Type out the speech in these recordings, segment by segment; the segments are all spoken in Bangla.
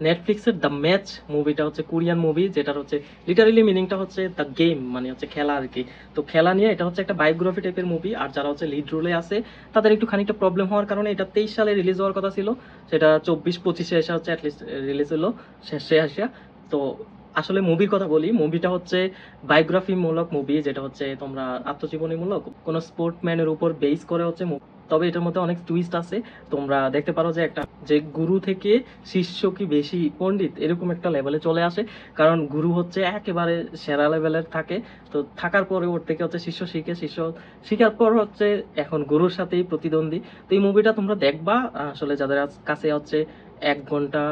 নেটফ্লিক্সের দ্য ম্যাচ মুভিটা হচ্ছে কোরিয়ান মুভি, যেটার হচ্ছে লিটারালি মিনিংটা হচ্ছে দ্য গেম, মানে হচ্ছে খেলা আর কি। তো খেলা নিয়ে এটা হচ্ছে একটা বায়োগ্রাফি টাইপের মুভি। আর যারা হচ্ছে লিড রোলে আছে তাদের একটু খানিকটা প্রবলেম হওয়ার কারণে এটা 23 সালে রিলিজ হওয়ার কথা ছিল, সেটা 24-25-এ এসে হচ্ছে অ্যাটলিস্ট রিলিজ হলো শেষে আসিয়া। তো আসলে মুভির কথা বলি, মুভিটা হচ্ছে বায়োগ্রাফি মূলক মুভি, যেটা হচ্ছে তোমরা আত্মজীবনীমূলক কোনো স্পোর্টম্যানের উপর বেস করে হচ্ছে তবে এটার মধ্যে অনেক টুইস্ট আছে। তোমরা দেখতে পারো যে একটা যে গুরু থেকে শিষ্য কি বেশি পণ্ডিত এরকম একটা লেভেলে চলে আসে, কারণ গুরু হচ্ছে একেবারে সেরা লেভেলের থাকে। তো থাকার পরে ওর থেকে হচ্ছে শিষ্য শিখে, শিষ্য শিখার পর হচ্ছে এখন গুরুর সাথেই প্রতিদ্বন্দ্বী। তো এই মুভিটা তোমরা দেখবা, আসলে যাদের কাছে হচ্ছে 1 ঘন্টা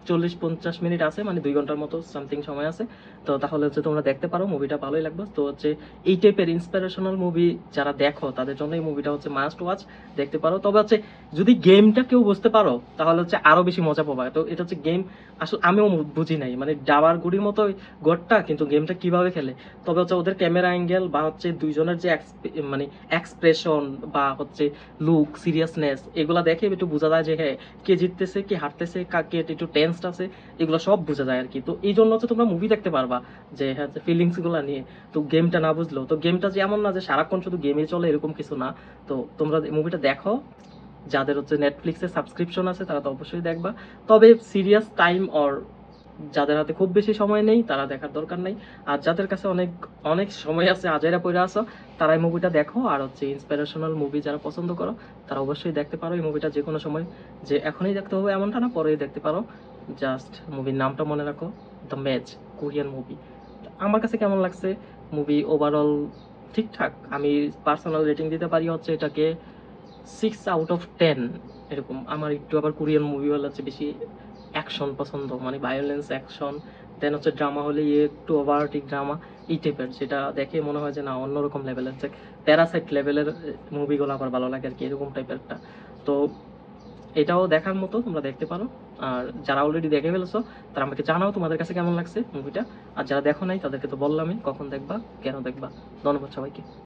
40-50 মিনিট আছে, মানে 2 ঘন্টার মতো সামথিং সময় আছে, তো তাহলে হচ্ছে তোমরা দেখতে পারো, মুভিটা ভালোই লাগবে। তো হচ্ছে এই টাইপের ইন্সপিরেশনাল মুভি যারা দেখো তাদের জন্য এই মুভিটা হচ্ছে মাস্ট ওয়াচ, দেখতে পারো। তবে হচ্ছে যদি গেমটা কেউ বুঝতে পারো তাহলে হচ্ছে আরো বেশি মজা পাবা। তো এটা হচ্ছে গেম, আসলে আমিও বুঝি নাই, মানে ডাবার গুড়ির মতো গড়টা, কিন্তু গেমটা কিভাবে খেলে। তবে হচ্ছে ওদের ক্যামেরা অ্যাঙ্গেল বা হচ্ছে দুইজনের যে মানে এক্সপ্রেশন বা হচ্ছে লুক সিরিয়াসনেস, এগুলা দেখে একটু বোঝা যায় যে হ্যাঁ কে জিততেছে কে হারতেছে, কাকে একটু টেন্সড আছে, এগুলো সব বোঝা যায় আর কি। তো এই জন্য হচ্ছে তোমরা মুভি দেখতে পারবা যে হ্যাঁ ফিলিংস গুলা নিয়ে। তো গেমটা না বুঝলেও, তো গেমটা যে এমন না যে সারাক্ষণ শুধু গেমে চলে এরকম কিছু না। তো তোমরা মুভিটা দেখো, যাদের হচ্ছে নেটফ্লিক্সে সাবস্ক্রিপশন আছে তারা তো অবশ্যই দেখবা। তবে সিরিয়াস টাইম অর যাদের হাতে খুব বেশি সময় নেই তারা দেখার দরকার নাই। আর যাদের কাছে অনেক অনেক সময় আছে, আজাইরা পড়ে আসো, তারা এই মুভিটা দেখো। আর হচ্ছে ইন্সপিরেশনাল মুভি যারা পছন্দ করো তারা অবশ্যই দেখতে পারো এই মুভিটা যে কোনো সময়, যে এখনই দেখতে হবে এমনটা না, পরেই দেখতে পারো। জাস্ট মুভির নামটা মনে রাখো, দ্য ম্যাচ, কোরিয়ান মুভি। আমার কাছে কেমন লাগছে মুভি ওভারঅল, ঠিকঠাক। আমি পার্সোনাল রেটিং দিতে পারি হচ্ছে এটাকে 6/10 এরকম। আমার একটু আবার কোরিয়ান মুভি হলে হচ্ছে বেশি অ্যাকশন পছন্দ, মানে ভায়োলেন্স অ্যাকশন, দেন হচ্ছে ড্রামা হলে একটু ওভারটিক ড্রামা, এই টাইপের, যেটা দেখে মনে হয় যে না অন্যরকম লেভেলের, যে প্যারাসাইট লেভেলের মুভিগুলো আমার ভালো লাগে আর কি, এরকম টাইপের একটা। তো এটাও দেখার মতো, তোমরা দেখতে পারো। আর যারা অলরেডি দেখে ফেলেছো তারা আমাকে জানাও তোমাদের কাছে কেমন লাগছে মুভিটা। আর যারা দেখো নাই তাদেরকে তো বললামই কখন দেখবা কেন দেখবা। ধন্যবাদ সবাইকে।